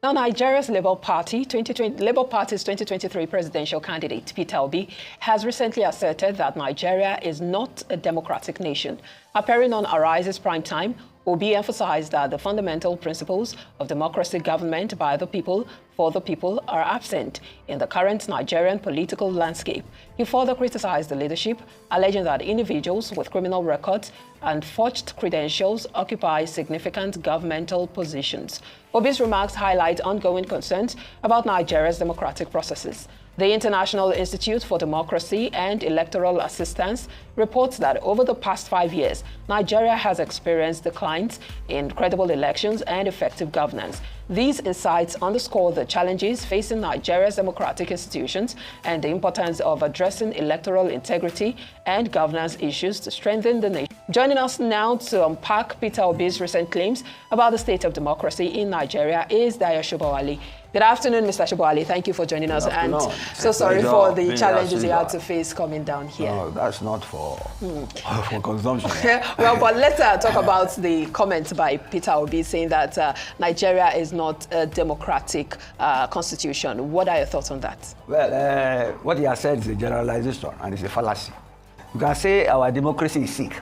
Now, Nigeria's Labour Party's 2023 presidential candidate, Peter Obi, has recently asserted that Nigeria is not a democratic nation. Appearing on Arise's Prime Time, Obi emphasized that the fundamental principles of democracy government by the people for the people are absent in the current Nigerian political landscape. He further criticized the leadership, alleging that individuals with criminal records and forged credentials occupy significant governmental positions. Obi's remarks highlight ongoing concerns about Nigeria's democratic processes. The International Institute for Democracy and Electoral Assistance reports that over the past 5 years, Nigeria has experienced declines in credible elections and effective governance. These insights underscore the challenges facing Nigeria's democratic institutions and the importance of addressing electoral integrity and governance issues to strengthen the nation. Joining us now to unpack Peter Obi's recent claims about the state of democracy in Nigeria is Dayo Shobowale. Good afternoon, Mr. Shobowale. Thank you for joining us. And so sorry for the challenges you had to face coming down here. No, that's not for consumption. Well, but let's talk about the comment by Peter Obi saying that Nigeria is not a democratic constitution. What are your thoughts on that? Well, what he has said is a generalization and it's a fallacy. You can say our democracy is sick.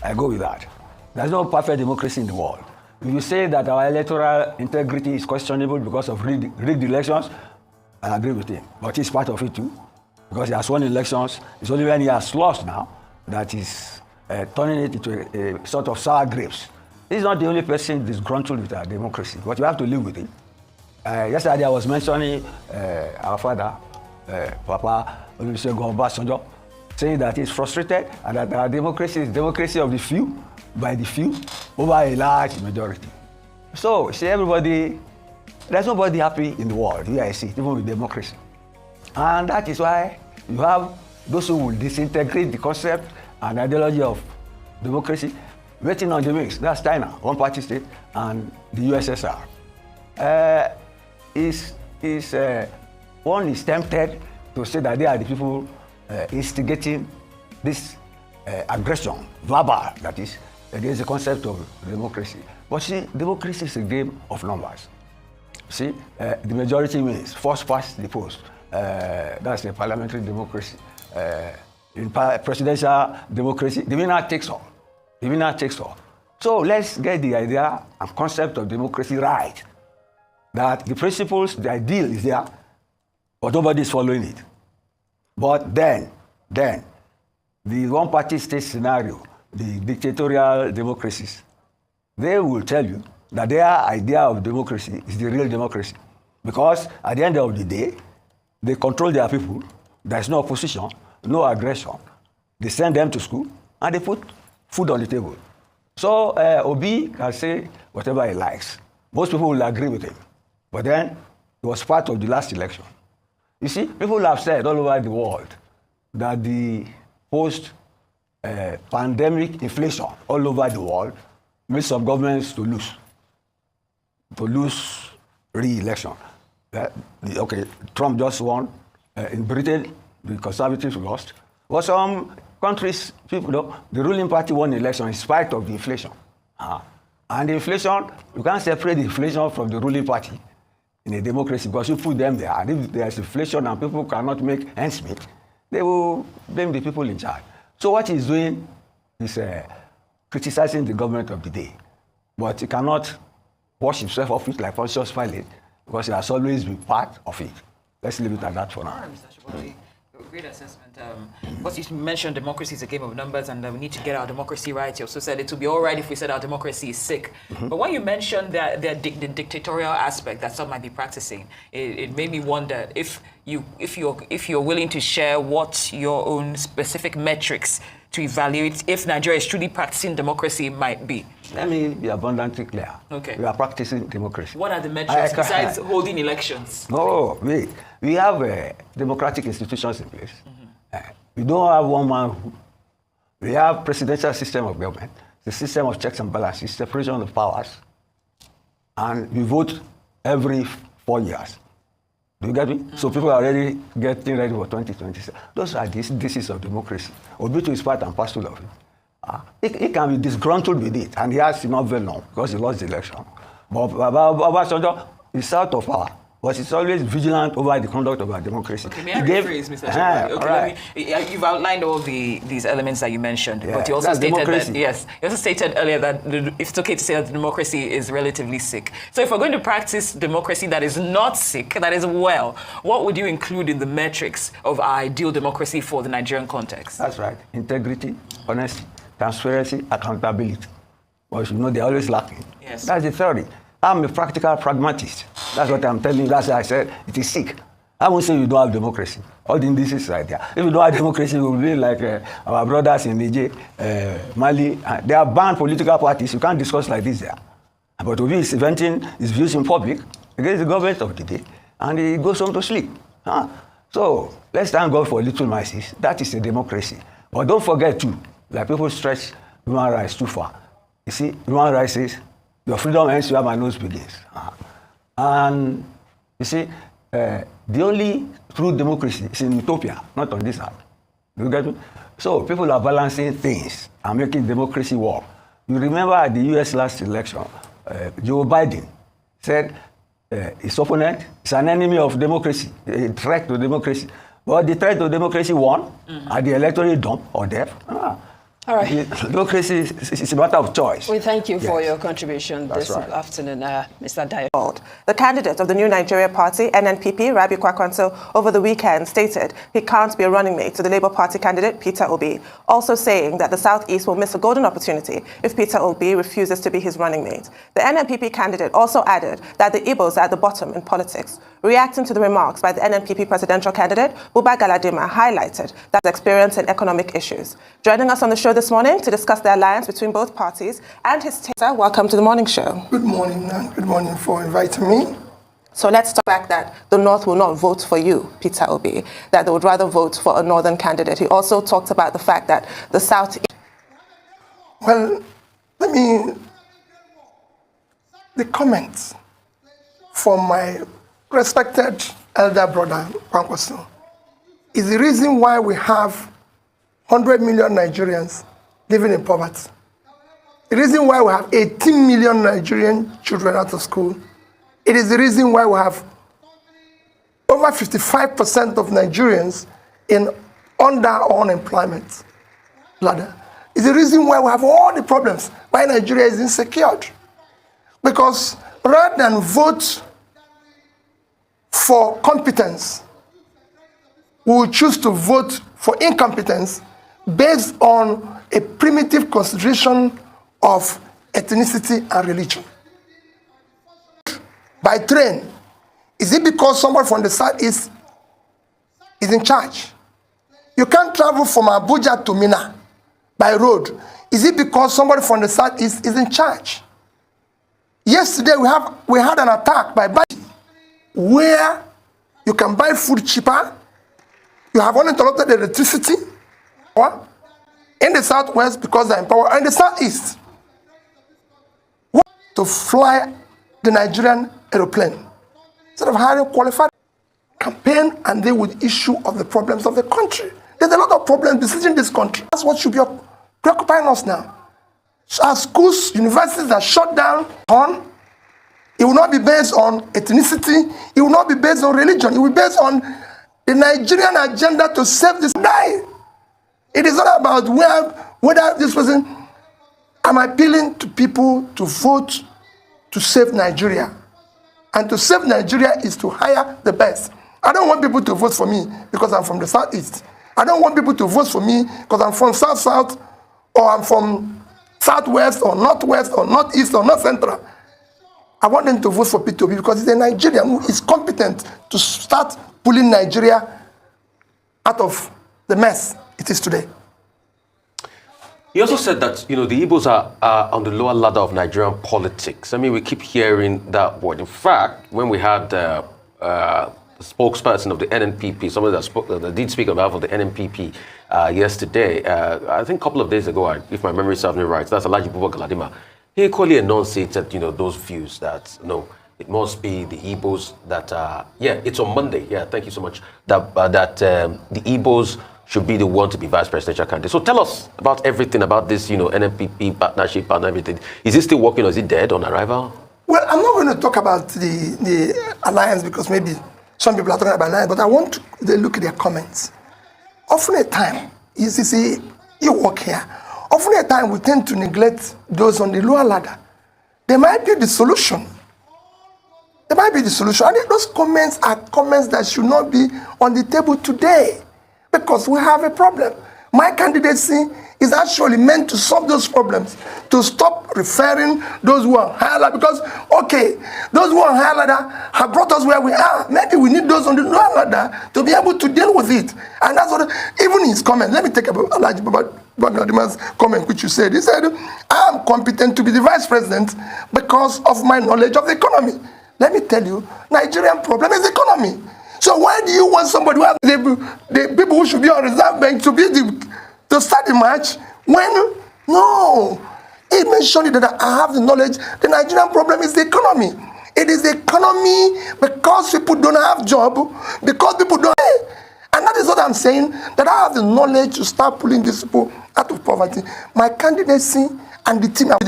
I go with that. There's no perfect democracy in the world. If you say that our electoral integrity is questionable because of rigged elections, I agree with him. But he's part of it too, because he has won elections. It's only when he has lost now that he's turning it into a sort of sour grapes. He's not the only person disgruntled with our democracy, but you have to live with it. Yesterday I was mentioning our father, Papa Olusegun Obasanjo, saying that he's frustrated and that our democracy is democracy of the few, by the few, over a large majority. So, see, everybody, there's nobody happy in the world, here I see, even with democracy. And that is why you have those who will disintegrate the concept and ideology of democracy, waiting on the wings. That's China, one-party state, and the USSR. One is tempted to say that they are the people instigating this aggression, verbal, that is, against the concept of democracy. But see, democracy is a game of numbers. See, the majority wins, first past the post. That's a parliamentary democracy. In presidential democracy, the winner takes all. The winner takes all. So let's get the idea and concept of democracy right. That the principles, the ideal is there, but nobody is following it. But then, the one-party state scenario, the dictatorial democracies, they will tell you that their idea of democracy is the real democracy. Because at the end of the day, they control their people, there's no opposition, no aggression. They send them to school, and they put food on the table. So Obi can say whatever he likes. Most people will agree with him. But then, it was part of the last election. You see, people have said all over the world that the post-pandemic inflation all over the world made some governments to lose re-election. Okay, Trump just won. In Britain, the Conservatives lost. But some countries, people, the ruling party won the election in spite of the inflation. And the inflation, you can't separate the inflation from the ruling party in a democracy because you put them there. And if there's inflation and people cannot make ends meet, they will blame the people in charge. So what he's doing is criticizing the government of the day. But he cannot wash himself off it like Pontius Pilate because he has always been part of it. Let's leave it at that for now. All right, Mr. Shobowale. Great assessment. What you mentioned, democracy is a game of numbers and we need to get our democracy right. You also said it would be all right if we said our democracy is sick. But when you mentioned that the dictatorial aspect that some might be practicing, it made me wonder if you're willing to share what your own specific metrics to evaluate if Nigeria is truly practicing democracy might be. Let me be abundantly clear. Okay. We are practicing democracy. What are the metrics besides holding elections? No, wait. We have democratic institutions in place. We don't have one man rule. We have presidential system of government, the system of checks and balances, separation of powers, and we vote every 4 years. Do you get me? So people are already getting ready for 2027. Those are the indices of democracy. Obi is part and parcel of it. He can be disgruntled with it, and he has not very long because he lost the election. But Obasanjo is out of power, but it's always vigilant over the conduct of our democracy. Okay, may I rephrase, Mr. Shepard? Okay, right. You've outlined all these elements that you mentioned, Yeah, but you also stated democracy. that, yes, you also stated earlier that it's okay to say that democracy is relatively sick. So if we're going to practice democracy that is not sick, that is well, what would you include in the metrics of our ideal democracy for the Nigerian context? That's right. Integrity, honesty, transparency, accountability. But you know, they're always lacking. Yes. That's the theory. I'm a practical pragmatist. That's what I'm telling you. That's why I said it is sick. I won't say you don't have democracy. All the indices right there. If you don't have democracy, we will be like our brothers in Niger, Mali. They are banned political parties. You can't discuss like this there. But Obi is venting his views in public against the government of the day, and he goes home to sleep. So let's thank God for little mercies. That is a democracy. But don't forget too, like people stretch human rights too far. You see, human rights is your freedom ends where my nose begins. And you see, the only true democracy is in utopia, not on this earth. You get me? So people are balancing things and making democracy work. You remember at the US last election, Joe Biden said his opponent is an enemy of democracy, a threat to democracy. But the threat to democracy won at the electoral dump or death. All right. Democracy is a matter of choice. We thank you for your contribution this right. afternoon, Mr. Dayo. The candidate of the New Nigeria Party, NNPP, Rabi Kwakwanso, over the weekend stated he can't be a running mate to the Labour Party candidate, Peter Obi, also saying that the Southeast will miss a golden opportunity if Peter Obi refuses to be his running mate. The NNPP candidate also added that the Igbos are at the bottom in politics. Reacting to the remarks by the NNPP presidential candidate, Buba Galadima highlighted that experience in economic issues. Joining us on the show this morning to discuss the alliance between both parties and his taster, welcome to the morning show. Good morning, and good morning for inviting me. So let's talk back that the North will not vote for you, Peter Obi, that they would rather vote for a Northern candidate. He also talked about the fact that the South... Well, the comments from my respected elder brother, Kwankwaso, is the reason why we have 100 million Nigerians living in poverty. The reason why we have 18 million Nigerian children out of school. It is the reason why we have over 55% of Nigerians under unemployment ladder. It's the reason why we have all the problems, why Nigeria is insecure. Because rather than vote for competence, we will choose to vote for incompetence based on a primitive consideration of ethnicity and religion. By train, is it because someone from the Southeast is in charge? You can't travel from Abuja to Mina by road. Is it because somebody from the Southeast is in charge? Yesterday we had an attack by Biden where you can buy food cheaper. You have uninterrupted electricity in the Southwest because they're in power, and the Southeast to fly the Nigerian aeroplane instead of hiring qualified campaign and deal with the issue of the problems of the country. There's a lot of problems besieging this country. That's what should be preoccupying us now. Our schools, universities are shut down it will not be based on ethnicity, it will not be based on religion, it will be based on the Nigerian agenda to save this die. It is not about whether this person. I'm appealing to people to vote to save Nigeria. And to save Nigeria is to hire the best. I don't want people to vote for me because I'm from the Southeast. I don't want people to vote for me because I'm from South-South, or I'm from Southwest, or Northwest, or Northeast, or North Central. I want them to vote for Peter Obi because he's a Nigerian who is competent to start pulling Nigeria out of the mess it is today. He also said that, the Igbos are on the lower ladder of Nigerian politics. I mean, we keep hearing that word. In fact, when we had the spokesperson of the NNPP, somebody that did speak on behalf of the NNPP yesterday, I think a couple of days ago, if my memory serves me right, that's Alhaji Buba Galadima, he equally enunciated, those views that, it must be the Igbos that, it's on Monday. Yeah, thank you so much. That the Igbos should be the one to be vice presidential candidate. So tell us about everything about this, NNPP partnership and everything. Is it still working or is it dead on arrival? Well, I'm not going to talk about the alliance because maybe some people are talking about alliance, but I want to look at their comments. Often a time, you see, you work here. Often a time we tend to neglect those on the lower ladder. They might be the solution. They might be the solution. And those comments are comments that should not be on the table today because we have a problem. My candidacy is actually meant to solve those problems, to stop referring those who are higher ladder. Because, okay, those who are higher ladder have brought us where we are. Maybe we need those on the lower ladder to be able to deal with it. And that's what, even his comment, let me take about Bagadiman's comment, which you said. He said, I am competent to be the vice president because of my knowledge of the economy. Let me tell you, Nigerian problem is the economy. So why do you want somebody who has the people who should be on reserve bank to start the match when, no. He mentioned that I have the knowledge. The Nigerian problem is the economy. It is the economy because people don't have job, because people don't. And that is what I'm saying, that I have the knowledge to start pulling these people out of poverty. My candidacy and the team are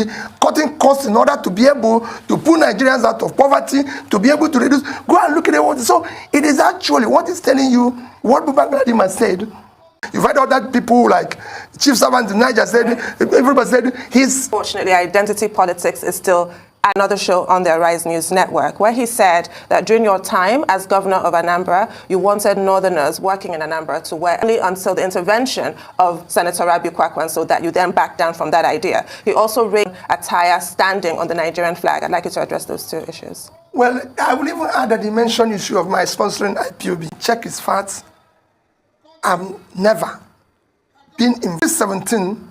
cutting costs in order to be able to pull Nigerians out of poverty, to be able to reduce. Go and look at it. So it is actually what is telling you what Bubakadima said. You've heard other people like Chief Servant in Niger said, everybody said he's... Fortunately, identity politics is still another show on the Arise News Network, where he said that during your time as Governor of Anambra, you wanted Northerners working in Anambra to wear only until the intervention of Senator Rabiu Kwakwanso, that you then backed down from that idea. He also raised attire standing on the Nigerian flag. I'd like you to address those two issues. Well, I will even add a dimension issue of my sponsoring IPOB. Check his facts. I've never been in 2017,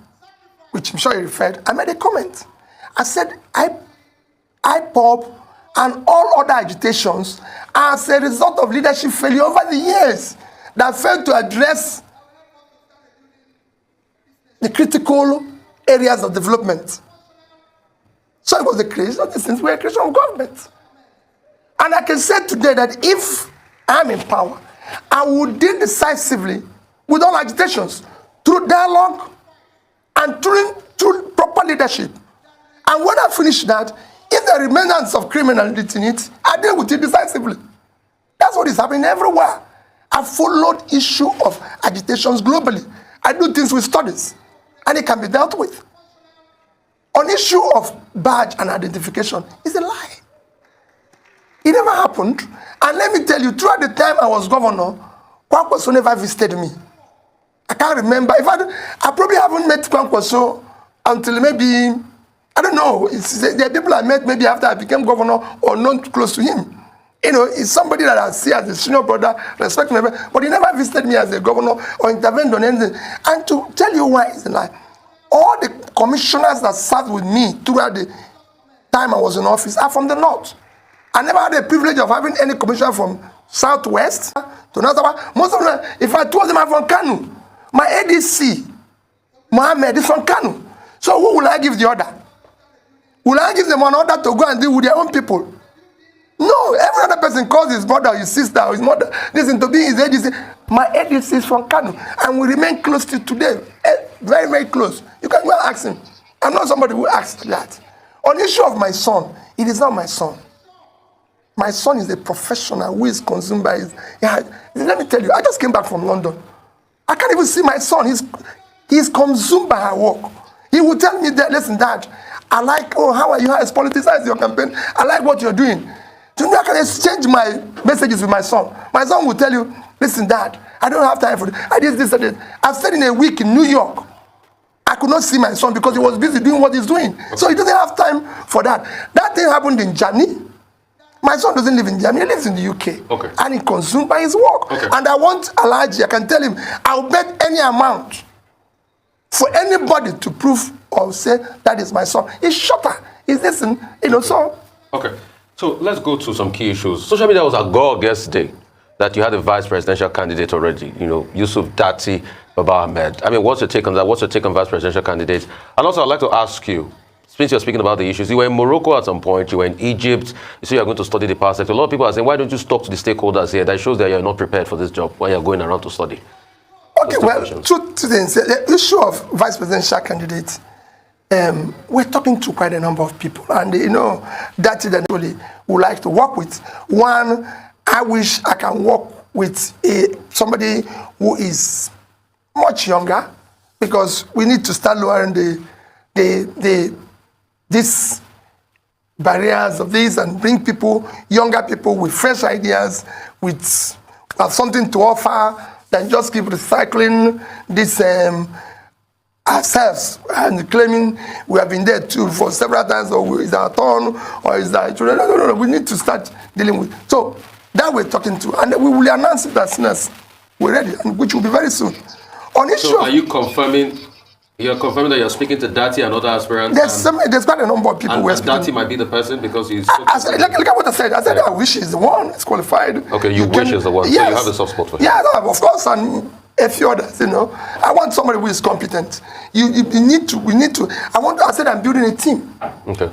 which I'm sure you referred. I made a comment. I said, IPOB and all other agitations are as a result of leadership failure over the years that failed to address the critical areas of development. So it was the creation of these things, we're a creation of government. And I can say today that if I'm in power, I will deal decisively with all agitations through dialogue and through proper leadership. And when I finish that, if there are remnants of criminality in it, I deal with it decisively. That's what is happening everywhere. I followed issue of agitations globally. I do things with studies, and it can be dealt with. On issue of badge and identification, it's a lie. It never happened. And let me tell you, throughout the time I was governor, Kwankwaso never visited me. I can't remember. In fact, I probably haven't met Kwankwaso until maybe, I don't know, there are people I met maybe after I became governor or not close to him. You know, it's somebody that I see as a senior brother, respect me, but he never visited me as a governor or intervened on anything. And to tell you why it's a lie, all the commissioners that sat with me throughout the time I was in office are from the north. I never had the privilege of having any commissioner from southwest to north. Most of them, if I told them I'm from Kanu, my ADC, Mohammed, is from Kanu. So who will I give the order? Will I give them an order to go and deal with their own people? No, every other person calls his brother, or his sister, or his mother, listen to be his ADC. My ADC is from Kanu, and we remain close to today. Very, very close. You can go and ask him. I'm not somebody who asks that. On the issue of my son, it is not my son. My son is a professional who is consumed by his... Yeah, let me tell you, I just came back from London. I can't even see my son. He's consumed by her work. He will tell me that, listen, Dad, I like, oh, how are you? How is politicized your campaign? I like what you're doing. Do you know I can exchange my messages with my son? My son will tell you, listen, Dad, I don't have time for this. I did this and this. I stayed in a week in New York. I could not see my son because he was busy doing what he's doing. Okay. So he doesn't have time for that. That thing happened in Jani. My son doesn't live in Germany, he lives in the UK. Okay. And he's consumed by his work. Okay. And I want Alaji, I can tell him, I'll bet any amount for anybody to prove or say that is my son. He's shorter. He's listen, you know, so. Okay. So let's go to some key issues. Social media was agog yesterday that you had a vice presidential candidate already, you know, Yusuf Dati Baba Ahmed. I mean, what's your take on that? What's your take on vice presidential candidates? And also, I'd like to ask you, since you're speaking about the issues, you were in Morocco at some point, you were in Egypt, you say you're going to study the power sector. A lot of people are saying, why don't you talk to the stakeholders here? That shows that you're not prepared for this job while you're going around to study. Okay, well, two things. The issue of vice presidential candidates, we're talking to quite a number of people, and you know, that is the really would like to work with. One, I wish I can work with somebody who is much younger, because we need to start lowering these barriers of this and bring people, younger people with fresh ideas, with something to offer, than just keep recycling this ourselves and claiming we have been there too for several times, or is our turn, or is that no. We need to start dealing with. So that we're talking to, and we will announce it as soon as we're ready, and which will be very soon. On issue, so are you confirming? You're confirming that you're speaking to Dati and other aspirants? There's quite a number of people. And Dati might be the person because he's. Look at what I said. I said I wish he's the one. He's qualified. Okay, you wish he's the one. Yes. So you have a soft spot for him. Yeah, of course, and a few others. You know, I want somebody who is competent. We need to. I said I'm building a team. Okay.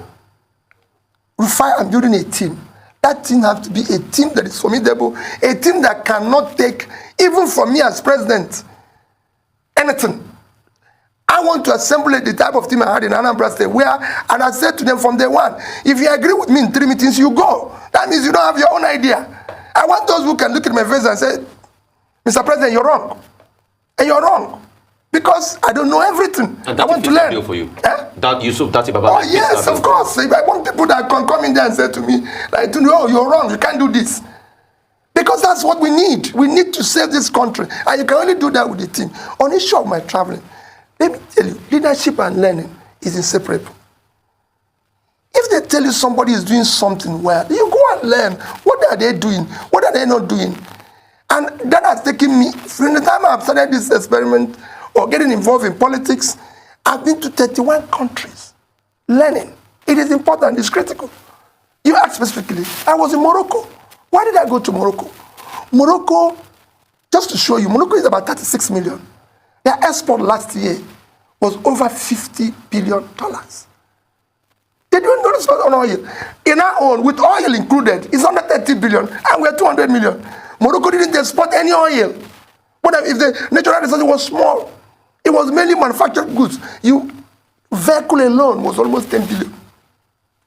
I'm building a team. That team has to be a team that is formidable, a team that cannot take, even from me as president, anything. I want to assemble the type of team I had in Anambra State, and I said to them from day one, if you agree with me in 3 meetings, you go. That means you don't have your own idea. I want those who can look at my face and say, Mr. President, you're wrong. And you're wrong. Because I don't know everything. And I want to learn. Deal for you. Eh? That Yusuf Dati Baba. Oh, yes, of course. If I want people that can come in there and say to me, like, no, you're wrong, you can't do this. Because that's what we need. We need to save this country. And you can only do that with the team. On issue of my traveling, let me tell you, leadership and learning is inseparable. If they tell you somebody is doing something well, you go and learn. What are they doing? What are they not doing? And that has taken me, from the time I've started this experiment or getting involved in politics, I've been to 31 countries learning. It is important, it's critical. You asked specifically, I was in Morocco. Why did I go to Morocco? Morocco, just to show you, Morocco is about 36 million. Their export last year was over $50 billion. They don't notice on oil. In our own, with oil included, it's under 30 billion, and we're 200 million. Morocco didn't export any oil. What if the natural resource was small? It was mainly manufactured goods. Vehicle alone was almost 10 billion.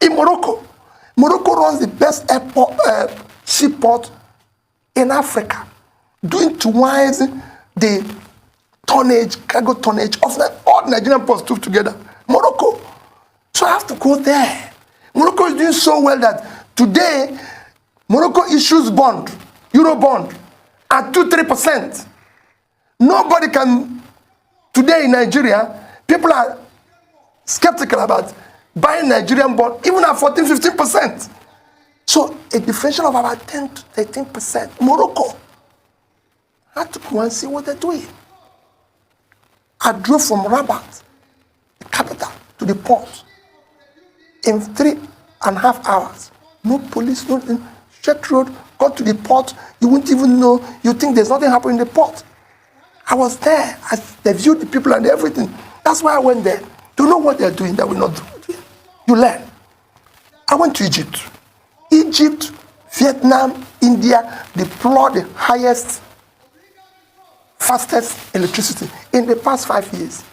In Morocco, Morocco runs the best seaport in Africa, doing twice the cargo tonnage of all Nigerian ports put together. Morocco. So I have to go there. Morocco is doing so well that today, Morocco issues bond, Euro bond, at 2-3%. Nobody can, today in Nigeria, people are skeptical about buying Nigerian bond, even at 14-15%. So a differential of about 10 to 13%. Morocco. I had to go and see what they're doing. I drove from Rabat, the capital, to the port in 3.5 hours. No police, nothing. Straight road, got to the port. You wouldn't even know. You think there's nothing happening in the port. I was there. They viewed the people and everything. That's why I went there. To know what they're doing that will not do. You learn. I went to Egypt. Egypt, Vietnam, India deploy the highest, fastest electricity in the past 5 years.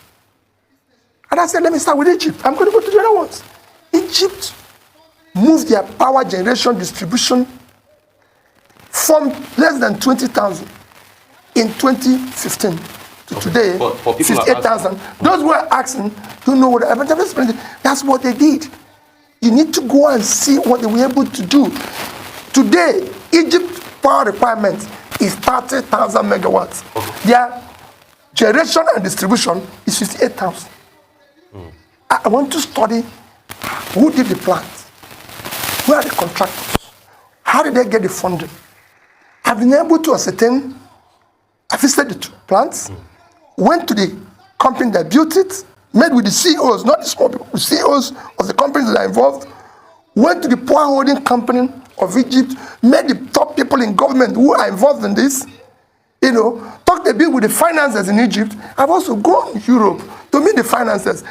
And I said, let me start with Egypt. I'm going to go to the other ones. Egypt moved their power generation distribution from less than 20,000 in 2015 to today, 58,000. Those who are asking, you know what happened? That's what they did. You need to go and see what they were able to do. Today, Egypt's power requirement is 30,000 megawatts. Their generation and distribution is 58,000. I want to study who did the plant, who are the contractors, how did they get the funding. I've been able to ascertain, I visited the plants, went to the company that built it, met with the CEOs, not the small people, the CEOs of the companies that are involved, went to the power holding company of Egypt, met the top people in government who are involved in this, talked a bit with the financiers in Egypt. I've also gone to Europe to meet the financiers.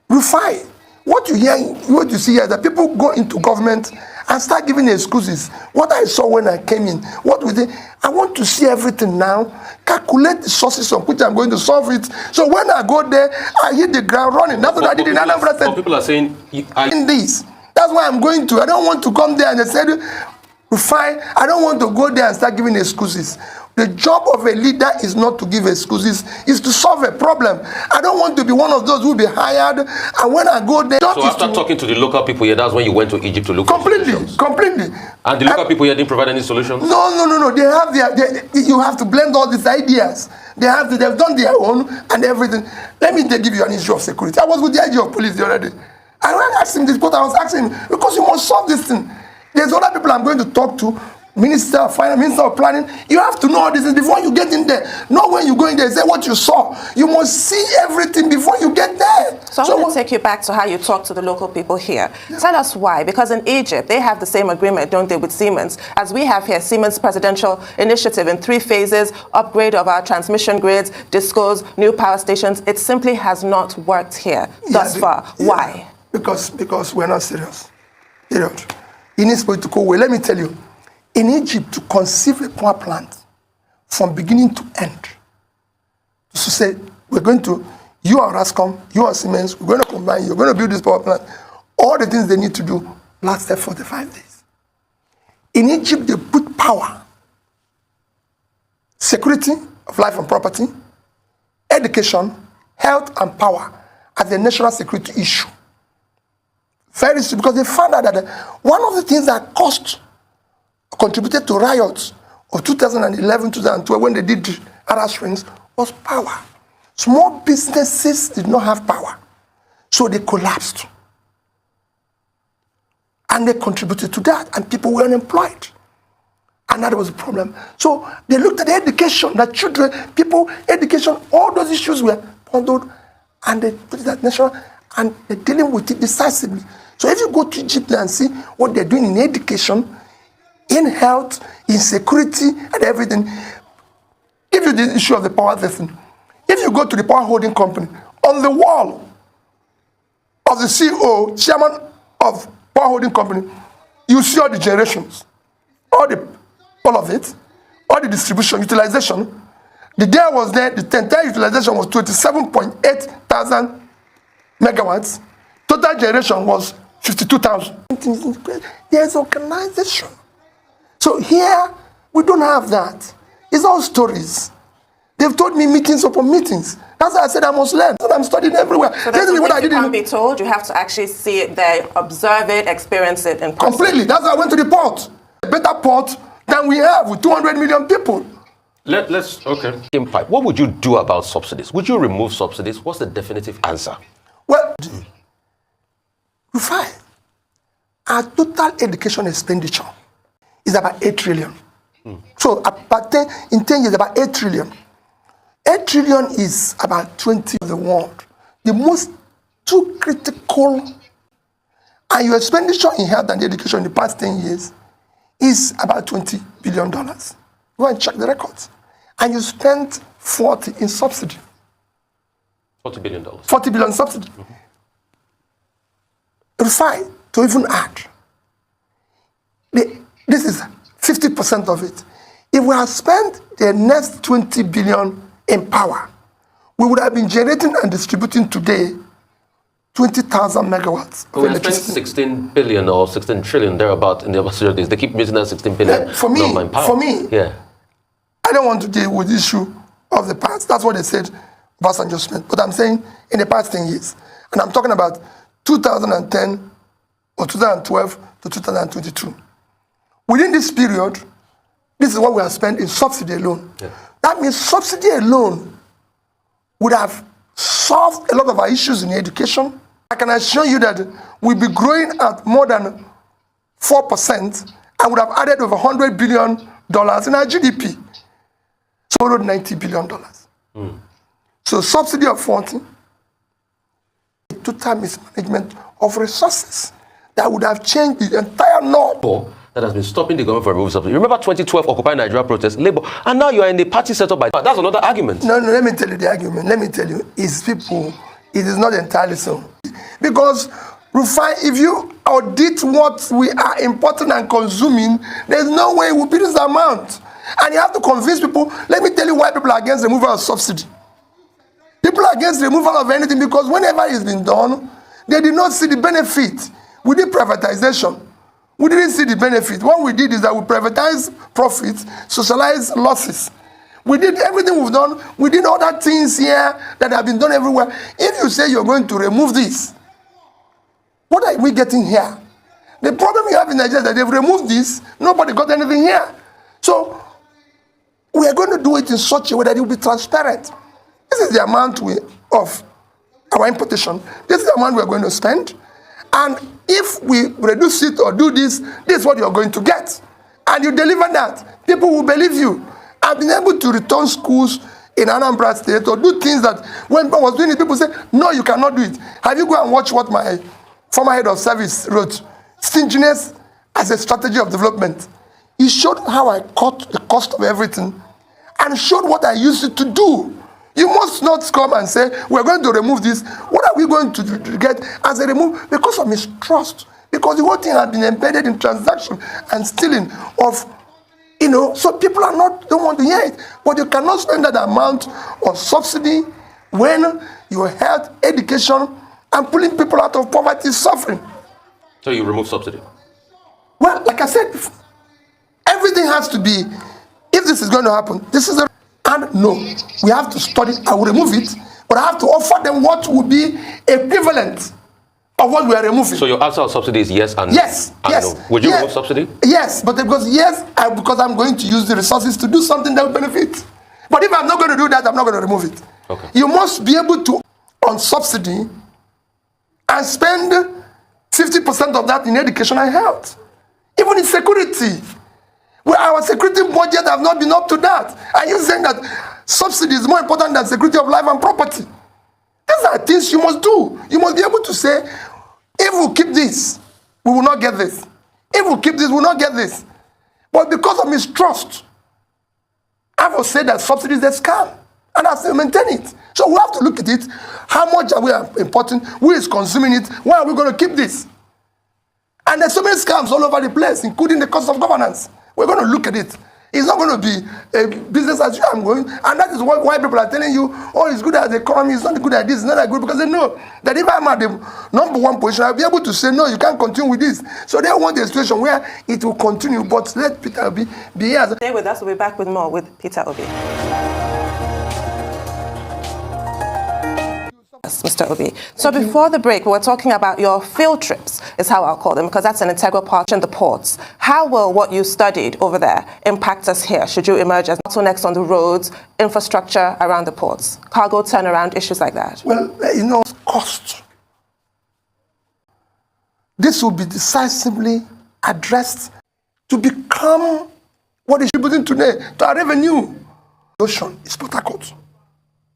Refine. What you see here is that people go into government and start giving excuses. What I saw when I came in, what we did, I want to see everything now, calculate the sources on which I'm going to solve it. So when I go there, I hit the ground running. That's what I did in Anambra State. People are saying, in this. That's why I'm going to. I don't want to come there and they said, fine. I don't want to go there and start giving excuses. The job of a leader is not to give excuses, is to solve a problem. I don't want to be one of those who will be hired, and when I go there... So after talking to the local people here, that's when you went to Egypt to look for solutions? Completely. And the local people here didn't provide any solutions? No. They have you have to blend all these ideas. They've done their own and everything. Let me give you an issue of security. I was with the IG of police the other day. I asked him this, but I was asking him, because you must solve this thing. There's other people I'm going to talk to, Minister of Finance, Minister of Planning. You have to know all this before you get in there. Not when you go in there, say what you saw. You must see everything before you get there. So I want to take you back to how you talk to the local people here. Yeah. Tell us why. Because in Egypt, they have the same agreement, don't they, with Siemens, as we have here, Siemens Presidential Initiative in 3 phases, upgrade of our transmission grids, discos, new power stations. It simply has not worked here thus far. Why? Because we're not serious. Period. It needs to go away. Let me tell you, in Egypt, to conceive a power plant from beginning to end, to say, we're going to, you are Rascom, you are Siemens, we're going to combine, you're going to build this power plant, all the things they need to do lasted 45 days. In Egypt, they put power, security of life and property, education, health, and power as a national security issue. Very simple, because they found out that one of the things that contributed to riots of 2011, 2012, when they did Arab Springs, was power. Small businesses did not have power, so they collapsed. And they contributed to that, and people were unemployed. And that was a problem. So they looked at the education, that children, people, education, all those issues were pondered, and they put it at national, and they're dealing with it decisively. So if you go to Egypt and see what they're doing in education, in health, in security, and everything, give you the issue of the power system. If you go to the power holding company, on the wall of the CEO, chairman of power holding company, you see all the generations, all of it, all the distribution, utilization. The day I was there, the entire utilization was 27.8 thousand megawatts. Total generation was 52,000. There's organization. So here, we don't have that. It's all stories. They've told me meetings upon meetings. That's why I said I must learn. That's what I'm studying everywhere. So that's what I didn't. You can't be told. You have to actually see it there, observe it, experience it in person. Completely. That's why I went to the port. A better port than we have with 200 million people. Let's what would you do about subsidies? Would you remove subsidies? What's the definitive answer? Well, fine. Our total education expenditure is about 8 trillion. So in 10 years, about 8 trillion. 8 trillion is about 20 of the world. The most too critical, and your expenditure in health and education in the past 10 years is about $20 billion. Go and check the records. And you spent 40 in subsidy. $40 billion. 40 billion subsidy. Refine to even add. This is 50% of it. If we had spent the next 20 billion in power, we would have been generating and distributing today 20,000 megawatts of electricity. We spent 16 billion or 16 trillion thereabout in the past days. They keep using that 16 billion number in power. For me, I don't want to deal with the issue of the past. That's what they said about adjustment. But I'm saying in the past 10 years, and I'm talking about 2010 or 2012 to 2022. Within this period, this is what we have spent in subsidy alone. Yeah. That means subsidy alone would have solved a lot of our issues in education. I can assure you that we'll be growing at more than 4% and would have added over $100 billion in our GDP. So $90 billion. So subsidy of 40, total mismanagement of resources that would have changed the entire norm. That has been stopping the government from removing subsidy. Remember 2012 Occupy Nigeria protest, Labour, and now you are in the party set up by... That's another argument. No, let me tell you the argument. Let me tell you, it's people, it is not entirely so. Because Refine, if you audit what we are importing and consuming, there's no way we'll be this amount. And you have to convince people. Let me tell you why people are against removal of subsidy. People are against removal of anything because whenever it's been done, they did not see the benefit. We did privatization. We didn't see the benefit. What we did is that we privatized profits, socialized losses. We did everything we've done. We did other things here that have been done everywhere. If you say you're going to remove this, what are we getting here? The problem you have in Nigeria is that they've removed this. Nobody got anything here. So we are going to do it in such a way that it will be transparent. This is the amount of our importation. This is the amount we are going to spend. And if we reduce it or do this, this is what you are going to get. And you deliver that, people will believe you. I've been able to return schools in Anambra State or do things that when I was doing it, people say, no, you cannot do it. Have you go and watch what my former head of service wrote? Stinginess as a strategy of development. He showed how I cut the cost of everything and showed what I used it to do. You must not come and say, we're going to remove this. What are we going to get as a remove? Because of mistrust. Because the whole thing has been embedded in transaction and stealing of, so people don't want to hear it. But you cannot spend that amount of subsidy when your health, education, and pulling people out of poverty suffering. So you remove subsidy? Well, like I said, everything has to be, if this is going to happen, this is a... And no, we have to study. I will remove it, but I have to offer them what would be equivalent of what we are removing. So your answer on subsidy is yes and no? Yes, yes. No. Would you remove subsidy? Yes, but because I'm going to use the resources to do something that will benefit. But if I'm not going to do that, I'm not going to remove it. Okay. You must be able to, on subsidy, and spend 50% of that in education and health. Even in security. Well, our security budget have not been up to that. Are you saying that subsidy is more important than security of life and property? These are things you must do. You must be able to say, if we keep this, we will not get this. If we keep this, we will not get this. But because of mistrust, I will say that subsidy is a scam. And I still maintain it. So we have to look at it. How much are we importing? Who is consuming it? Why are we going to keep this? And there's so many scams all over the place, including the cost of governance. We're going to look at it. It's not going to be a business as usual. I'm going, and that is why people are telling you, oh, it's good at the economy, it's not good at this, it's not that good, because they know that if I'm at the #1 position, I'll be able to say, no, you can't continue with this. So they want a situation where it will continue, but let Peter Obi be here. Stay with us. We'll be back with more with Peter Obi. Mr. Obi. So before the break, we were talking about your field trips, is how I'll call them, because that's an integral part in the ports. How will what you studied over there impact us here, should you emerge as bottlenecks on the roads, infrastructure around the ports, cargo turnaround, issues like that? Well, cost. This will be decisively addressed to become what is contributing today to our revenue. The ocean is Port Harcourt.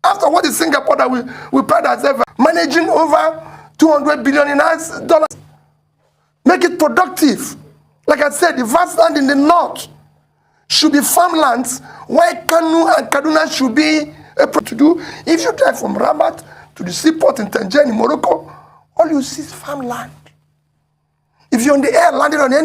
After what is Singapore that we pride ourselves managing over $200 billion in dollars. Make it productive. Like I said, the vast land in the north should be farmlands, while Kanu and Kaduna should be able to do. If you drive from Rabat to the seaport in Tangier in Morocco, all you see is farmland. If you're on the air landing on any